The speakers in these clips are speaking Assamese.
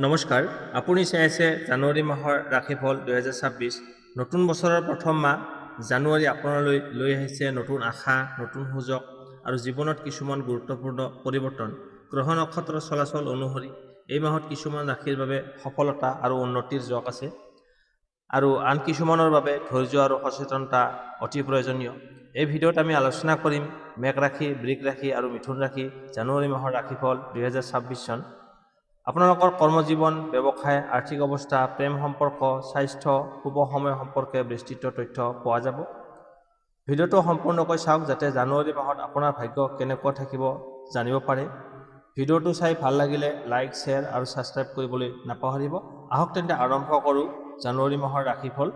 নমস্কাৰ, আপুনি চাই আছে জানুৱাৰী মাহৰ ৰাশিফল 2026। নতুন বছৰৰ প্ৰথম মাহ জানুৱাৰী আপোনালৈ লৈ আহিছে নতুন আশা, নতুন সুযোগ আৰু জীৱনত কিছুমান গুৰুত্বপূৰ্ণ পৰিৱৰ্তন। গ্ৰহ নক্ষত্ৰৰ চলাচল অনুসৰি এই মাহত কিছুমান ৰাশিৰ বাবে সফলতা আৰু উন্নতিৰ যোগ আছে আৰু আন কিছুমানৰ বাবে ধৈৰ্য আৰু সচেতনতা অতি প্ৰয়োজনীয়। এই ভিডিঅ'ত আমি আলোচনা কৰিম মেঘ ৰাশি, বৃষ ৰাশি আৰু মিথুন ৰাশি জানুৱাৰী মাহৰ ৰাশিফল 2026 চন। আপোনালোকৰ কৰ্মজীৱন, ব্যৱসায়, আৰ্থিক অৱস্থা, প্ৰেম সম্পৰ্ক, স্বাস্থ্য, শুভ সময় সম্পৰ্কে বিস্তৃত তথ্য পোৱা যাব। ভিডিঅ'টো সম্পূৰ্ণকৈ চাওক যাতে জানুৱাৰী মাহত আপোনাৰ ভাগ্য কেনেকুৱা থাকিব জানিব পাৰে। ভিডিঅ'টো চাই ভাল লাগিলে লাইক, শ্বেয়াৰ আৰু ছাবস্ক্ৰাইব কৰিবলৈ নাপাহৰিব। আহক তেন্তে আৰম্ভ কৰোঁ জানুৱাৰী মাহৰ ৰাশিফল।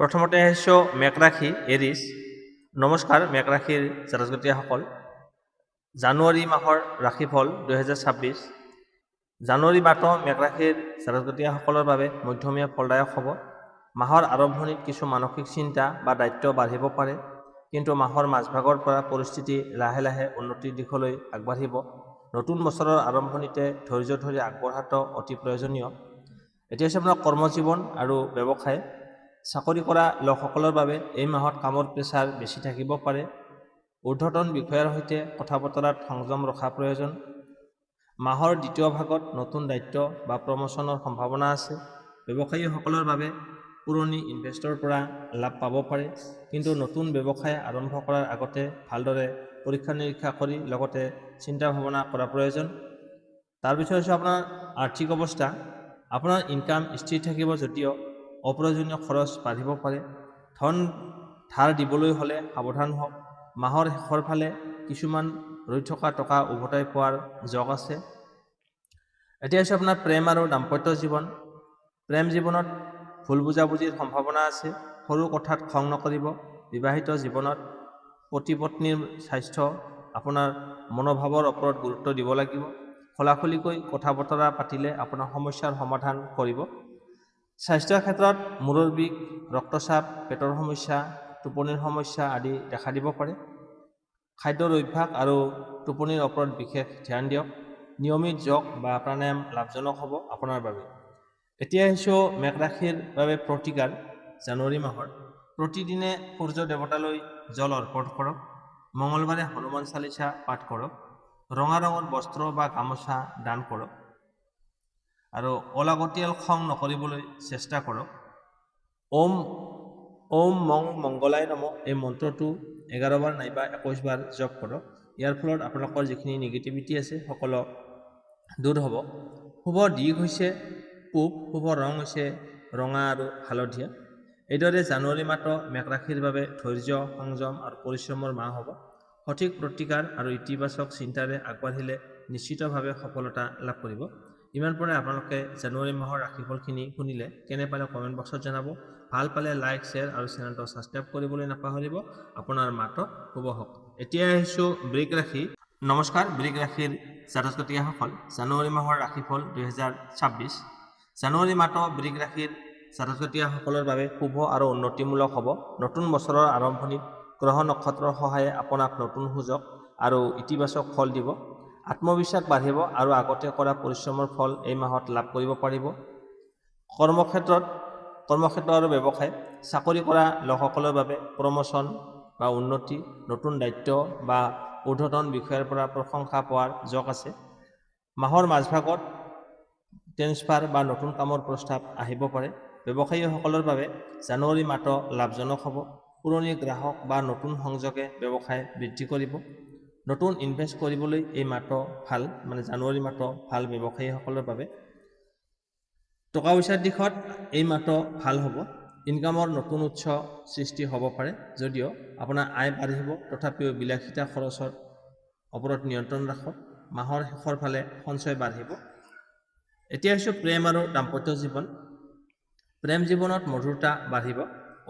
প্ৰথমতে আহিছোঁ মেঘ ৰাশি, এৰিছ। নমস্কাৰ মেঘ ৰাশিৰ জাতক-জাতিসকল, জানুৱাৰী মাহৰ ৰাশিফল 2026। জানুৱাৰী মাহটো মেঘ ৰাশিৰ জাতক-জাতিসকলৰ বাবে মধ্যমীয়া ফলদায়ক হ'ব। মাহৰ আৰম্ভণিত কিছু মানসিক চিন্তা বা দায়িত্ব বাঢ়িব পাৰে, কিন্তু মাহৰ মাজভাগৰ পৰা পৰিস্থিতি লাহে লাহে উন্নতিৰ দিশলৈ আগবাঢ়িব। নতুন বছৰৰ আৰম্ভণিতে ধৈৰ্য ধৰি আগবঢ়াটো অতি প্ৰয়োজনীয়। এতিয়া হৈছে আপোনাৰ কৰ্মজীৱন আৰু ব্যৱসায়। চাকৰি কৰা লোকসকলৰ বাবে এই মাহত কামৰ প্ৰেছাৰ বেছি থাকিব পাৰে। ঊৰ্ধ্বতন বিষয়াৰ সৈতে কথা বতৰাত সংযম ৰখা প্ৰয়োজন। মাহৰ দ্বিতীয় ভাগত নতুন দায়িত্ব বা প্ৰমোচনৰ সম্ভাৱনা আছে। ব্যৱসায়ীসকলৰ বাবে পুৰণি ইনভেষ্টৰৰ পৰা লাভ পাব পাৰে, কিন্তু নতুন ব্যৱসায় আৰম্ভ কৰাৰ আগতে ভালদৰে পৰীক্ষা নিৰীক্ষা কৰি লগতে চিন্তা ভাৱনা কৰা প্ৰয়োজন। তাৰপিছত হৈছে আপোনাৰ আৰ্থিক অৱস্থা। আপোনাৰ ইনকাম স্থিৰ থাকিব যদিও অপ্ৰয়োজনীয় খৰচ বাঢ়িব পাৰে। ধন ধাৰ দিবলৈ হ'লে সাৱধান হওক। মাহৰ শেষৰ ফালে কিছুমান ৰৈ থকা টকা উভতাই পোৱাৰ যোগ আছে। এতিয়া হৈছে আপোনাৰ প্ৰেম আৰু দাম্পত্য জীৱন। প্ৰেম জীৱনত ভুল বুজাবুজিৰ সম্ভাৱনা আছে। সৰু কথাত খং নকৰিব। বিবাহিত জীৱনত পতি পত্নীৰ স্বাস্থ্য, আপোনাৰ মনোভাৱৰ ওপৰত গুৰুত্ব দিব লাগিব। খোলাখুলিকৈ কথা বতৰা পাতিলে আপোনাৰ সমস্যাৰ সমাধান কৰিব। স্বাস্থ্যৰ ক্ষেত্ৰত মূৰৰ বিষ, ৰক্তচাপ, পেটৰ সমস্যা, টোপনিৰ সমস্যা আদি দেখা দিব পাৰে। খাদ্যৰ অভ্যাস আৰু টোপনিৰ ওপৰত বিশেষ ধ্যান দিয়ক। নিয়মিত যোগ বা প্ৰাণায়াম লাভজনক হ'ব আপোনাৰ বাবে। এতিয়া আহিছোঁ মেঘ ৰাশিৰ বাবে প্ৰতিকাৰ জানুৱাৰী মাহৰ। প্ৰতিদিনে সূৰ্য দেৱতালৈ জল অৰ্পণ কৰক। মঙলবাৰে হনুমান চালিচা পাঠ কৰক। ৰঙা ৰঙৰ বস্ত্ৰ বা গামোচা দান কৰক আৰু অলাগতিয়াল খং নকৰিবলৈ চেষ্টা কৰক। ওম মং মংগলায় নমঃ এই মন্ত্ৰটো 11 বাৰ নাইবা 21 বাৰ জপ কৰক। ইয়াৰ ফলত আপোনালোকৰ যিখিনি নিগেটিভিটি আছে সকলো দূৰ হ'ব। শুভ দিশ হৈছে পূব, শুভ ৰং হৈছে ৰঙা আৰু হালধীয়া। এইদৰে জানুৱাৰী মাহটো মেঘ ৰাশিৰ বাবে ধৈৰ্য, সংযম আৰু পৰিশ্ৰমৰ মাহ হ'ব। সঠিক প্ৰতিকাৰ আৰু ইতিবাচক চিন্তাৰে আগবাঢ়িলে নিশ্চিতভাৱে সফলতা লাভ কৰিব। ইমান পৰে আপোনালোকে জানুৱাৰী মাহৰ ৰাশিফলখিনি শুনিলে কেনে পালে কমেণ্ট বক্সত জনাব। ভাল পালে লাইক, শ্বেয়াৰ আৰু চেনেলটো ছাবস্ক্ৰাইব কৰিবলৈ নাপাহৰিব। আপোনাৰ মাহটো শুভ হওক। এতিয়া আহিছোঁ বৃষ ৰাশি। নমস্কাৰ বৃষ ৰাশিৰ জাতক-জাতিসকল, জানুৱাৰী মাহৰ ৰাশিফল 2026। জানুৱাৰী মাহটো বৃষ ৰাশিৰ জাতক-জাতিসকলৰ বাবে শুভ আৰু উন্নতিমূলক হ'ব। নতুন বছৰৰ আৰম্ভণিত গ্ৰহ নক্ষত্ৰৰ সহায়ে আপোনাক নতুন সুযোগ আৰু ইতিবাচক ফল দিব। আত্মবিশ্বাস বাঢ়িব আৰু আগতে কৰা পৰিশ্ৰমৰ ফল এই মাহত লাভ কৰিব পাৰিব। কৰ্মক্ষেত্ৰ আৰু ব্যৱসায়। চাকৰি কৰা লোকসকলৰ বাবে প্ৰমোচন বা উন্নতি, নতুন দায়িত্ব বা ঊৰ্ধ্বতন বিষয়াৰ পৰা প্ৰশংসা পোৱাৰ যোগ আছে। মাহৰ মাজভাগত ট্ৰেন্সফাৰ বা নতুন কামৰ প্ৰস্তাৱ আহিব পাৰে। ব্যৱসায়ীসকলৰ বাবে জানুৱাৰী মাহটো লাভজনক হ'ব। পুৰণি গ্ৰাহক বা নতুন সংযোগে ব্যৱসায় বৃদ্ধি কৰিব। নতুন ইনভেষ্ট কৰিবলৈ এই মাহটো ভাল, জানুৱাৰী মাহটো ভাল ব্যৱসায়ীসকলৰ বাবে। টকা পইচাৰ দিশত এই মাহটো ভাল হ'ব। ইনকামৰ নতুন উৎস সৃষ্টি হ'ব পাৰে। যদিও আপোনাৰ আয় বাঢ়িব, তথাপিও বিলাসিতা খৰচৰ ওপৰত নিয়ন্ত্ৰণ ৰাখক। মাহৰ শেষৰ ফালে সঞ্চয় বাঢ়িব। এতিয়া হৈছে প্ৰেম আৰু দাম্পত্য জীৱন। প্ৰেম জীৱনত মধুৰতা বাঢ়িব।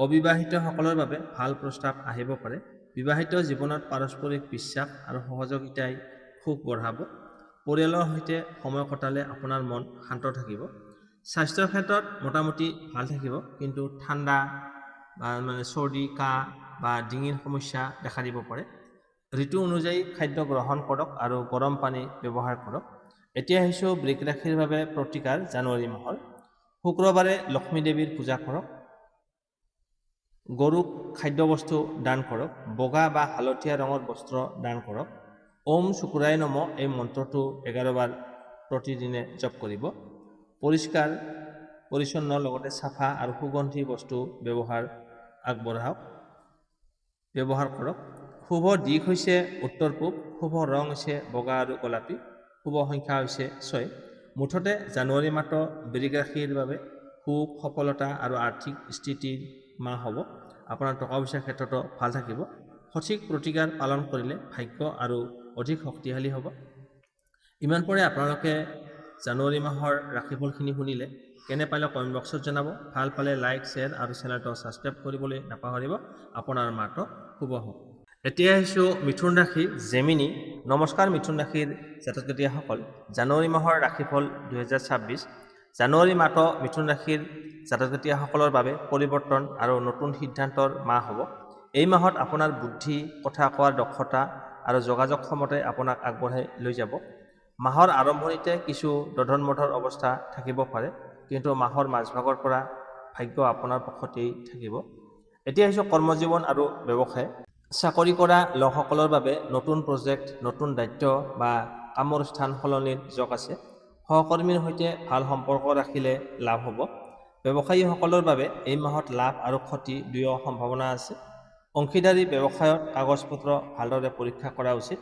অবিবাহিতসকলৰ বাবে ভাল প্ৰস্তাৱ আহিব পাৰে। বিবাহিত জীৱনত পাৰস্পৰিক বিশ্বাস আৰু সহযোগিতাই সুখ বঢ়াব। পৰিয়ালৰ সৈতে সময় কটালে আপোনাৰ মন শান্ত থাকিব। স্বাস্থ্যৰ ক্ষেত্ৰত মোটামুটি ভাল থাকিব, কিন্তু ঠাণ্ডা বা চৰ্দি, কাহ বা ডিঙিৰ সমস্যা দেখা দিব পাৰে। ঋতু অনুযায়ী খাদ্য গ্ৰহণ কৰক আৰু গৰম পানী ব্যৱহাৰ কৰক। এতিয়া আহিছোঁ বৃক ৰাশিৰ বাবে প্ৰতিকাৰ জানুৱাৰী মাহৰ। শুক্ৰবাৰে লক্ষ্মী দেৱীৰ পূজা কৰক। গৰুক খাদ্যবস্তু দান কৰক। বগা বা হালধীয়া ৰঙৰ বস্ত্ৰ দান কৰক। ওম শুক্ৰায় নমঃ এই মন্ত্ৰটো 11 বাৰ প্ৰতিদিনে জপ কৰিব। পৰিষ্কাৰ পৰিচ্ছন্ন লগতে চাফা আৰু সুগন্ধি বস্তু ব্যৱহাৰ কৰক। শুভ দিশ হৈছে উত্তৰ পূব। শুভ ৰং হৈছে বগা আৰু গোলাপী। শুভ সংখ্যা হৈছে 6। মুঠতে জানুৱাৰী মাহটো বৃক ৰাশিৰ বাবে সুখ, সফলতা আৰু আৰ্থিক স্থিতিৰ মাহ হ'ব। আপোনাৰ টকা পইচাৰ ক্ষেত্ৰতো ভাল থাকিব। সঠিক প্ৰতিকাৰ পালন কৰিলে ভাগ্য আৰু অধিক শক্তিশালী হ'ব। ইমান পৰে আপোনালোকে জানুৱাৰী মাহৰ ৰাশিফলখিনি শুনিলে। কেনে পালে কমেণ্ট বক্সত জনাব। ভাল পালে লাইক, শ্বেয়াৰ আৰু চেনেলটো ছাবস্ক্ৰাইব কৰিবলৈ নাপাহৰিব। আপোনাৰ মাহটো শুভ হওক। এতিয়া আহিছোঁ মিথুন ৰাশি জেমিনি। নমস্কাৰ মিথুন ৰাশিৰ জাতক জাতিসকল। জানুৱাৰী মাহৰ ৰাশিফল 2026। জানুৱাৰী মাহটো মিথুন ৰাশিৰ জাতক জাতিসকলৰ বাবে পৰিৱৰ্তন আৰু নতুন সিদ্ধান্তৰ মাহ হ'ব। এই মাহত আপোনাৰ বুদ্ধি, কথা কোৱাৰ দক্ষতা আৰু যোগাযোগ ক্ষমতাই আপোনাক আগবঢ়াই লৈ যাব। মাহৰ আৰম্ভণিতে কিছু দধৰ-মধৰ অৱস্থা থাকিব পাৰে, কিন্তু মাহৰ মাজভাগৰ পৰা ভাগ্য আপোনাৰ পক্ষতেই থাকিব। এতিয়া আহিছোঁ কৰ্মজীৱন আৰু ব্যৱসায়। চাকৰি কৰা লোকসকলৰ বাবে নতুন প্ৰজেক্ট, নতুন দায়িত্ব বা কামৰ স্থান সলনিৰ যোগ আছে। সহকৰ্মীৰ সৈতে ভাল সম্পৰ্ক ৰাখিলে লাভ হ'ব। ব্যৱসায়ীসকলৰ বাবে এই মাহত লাভ আৰু ক্ষতি দুয়ো সম্ভাৱনা আছে। অংশীদাৰী ব্যৱসায়ত কাগজ-পত্ৰ ভালদৰে পৰীক্ষা কৰা উচিত।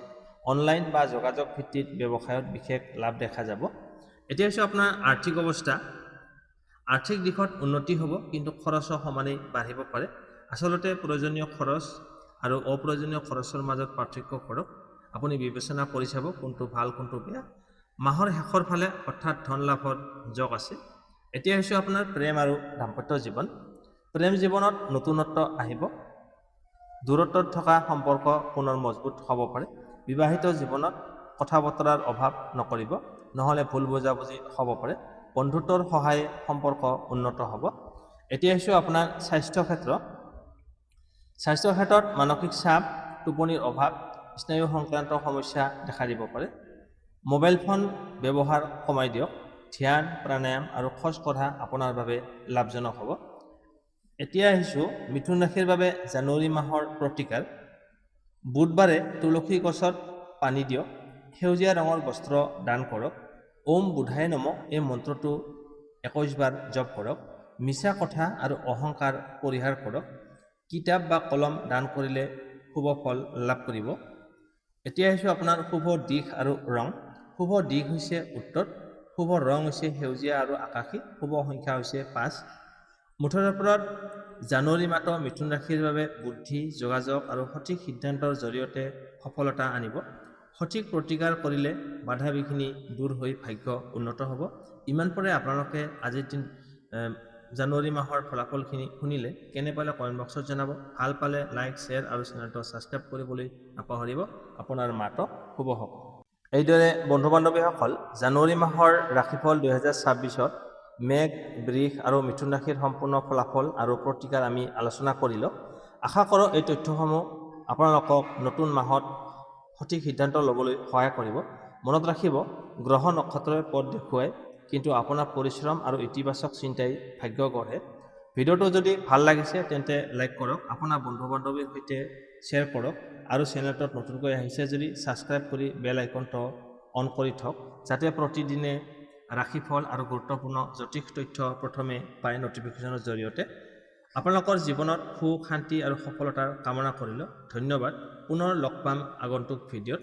অনলাইন বা যোগাযোগ ভিত্তিক ব্যৱসায়ত বিশেষ লাভ দেখা যাব। এতিয়া হৈছে আপোনাৰ আৰ্থিক অৱস্থা। আৰ্থিক দিশত উন্নতি হ'ব, কিন্তু খৰচো সমানেই বাঢ়িব পাৰে। আচলতে প্ৰয়োজনীয় খৰচ আৰু অপ্ৰয়োজনীয় খৰচৰ মাজত পাৰ্থক্য কৰক। আপুনি বিবেচনা কৰি চাব কোনটো ভাল, কোনটো বেয়া। মাহৰ শেষৰ ফালে অৰ্থাৎ ধন লাভৰ যোগ আছে। এতিয়া হৈছে আপোনাৰ প্ৰেম আৰু দাম্পত্য জীৱন। প্ৰেম জীৱনত নতুনত্ব আহিব। দূৰত্বত থকা সম্পৰ্ক পুনৰ মজবুত হ'ব পাৰে। বিবাহিত জীৱনত কথা বতৰাৰ অভাৱ নকৰিব, নহ'লে ভুল বুজাবুজি হ'ব পাৰে। বন্ধুত্বৰ সহায়ে সম্পৰ্ক উন্নত হ'ব। এতিয়া হৈছে আপোনাৰ স্বাস্থ্য ক্ষেত্ৰত মানসিক চাপ, টোপনিৰ অভাৱ, স্নায়ু সংক্ৰান্ত সমস্যা দেখা দিব পাৰে। মোবাইল ফোন ব্যৱহাৰ কমাই দিয়ক। ধ্যান, প্ৰাণায়াম আৰু খোজ কঢ়া আপোনাৰ বাবে লাভজনক হ'ব। এতিয়া আহিছোঁ মিথুন ৰাশিৰ বাবে জানুৱাৰী মাহৰ প্ৰতিকাৰ। বুধবাৰে তুলসী গছত পানী দিয়ক। সেউজীয়া ৰঙৰ বস্ত্ৰ দান কৰক। ওম বুধায় নমঃ এই মন্ত্ৰটো 21 বাৰ জপ কৰক। মিছা কথা আৰু অহংকাৰ পৰিহাৰ কৰক। কিতাপ বা কলম দান কৰিলে শুভ ফল লাভ কৰিব। এতিয়া আহিছোঁ আপোনাৰ শুভ দিশ আৰু ৰং। শুভ দিশ হৈছে উত্তৰ। শুভ ৰং হৈছে সেউজীয়া আৰু আকাশী। শুভ সংখ্যা হৈছে 5। মুঠৰ ওপৰত জানুৱাৰী মাহটো মিথুন ৰাশিৰ বাবে বুদ্ধি, যোগাযোগ আৰু সঠিক সিদ্ধান্তৰ জৰিয়তে সফলতা আনিব। সঠিক প্ৰতিকাৰ কৰিলে বাধা বিঘিনি দূৰ হৈ ভাগ্য উন্নত হ'ব। ইমান পৰে আপোনালোকে আজিৰ জানুৱাৰী মাহৰ ফলাফলখিনি শুনিলে। কেনে পালে কমেণ্ট বক্সত জনাব। ভাল পালে লাইক, শ্বেয়াৰ আৰু চেনেলটো ছাবস্ক্ৰাইব কৰিবলৈ নাপাহৰিব। আপোনাৰ মাহটো শুভ হওক। এইদৰে বন্ধু বান্ধৱীসকল, জানুৱাৰী মাহৰ ৰাশিফল 2026ত মেঘ, বৃষ আৰু মিথুন ৰাশিৰ সম্পূৰ্ণ ফলাফল আৰু প্ৰতিকাৰ আমি আলোচনা কৰিলোঁ। আশা কৰোঁ এই তথ্যসমূহ আপোনালোকক নতুন মাহত সঠিক সিদ্ধান্ত ল'বলৈ সহায় কৰিব। মনত ৰাখিব, গ্ৰহ নক্ষত্ৰই পথ দেখুৱায়, কিন্তু আপোনাৰ পৰিশ্ৰম আৰু ইতিবাচক চিন্তাই ভাগ্য গঢ়ে। ভিডিঅ'টো যদি ভাল লাগিছে তেন্তে লাইক কৰক, আপোনাৰ বন্ধু বান্ধৱীৰ সৈতে শ্বেয়াৰ কৰক আৰু চেনেলটোত নতুনকৈ আহিছে যদি ছাবস্ক্ৰাইব কৰি বেল আইকনটো অন কৰি থওক, যাতে প্ৰতিদিনে ৰাশিফল আৰু গুৰুত্বপূৰ্ণ জ্যোতিষ তথ্য প্ৰথমে পায় নটিফিকেশ্যনৰ জৰিয়তে। আপোনালোকৰ জীৱনত সুখ, শান্তি আৰু সফলতাৰ কামনা কৰিলোঁ। ধন্যবাদ। পুনৰ লগ পাম আগন্তুক ভিডিঅ'ত।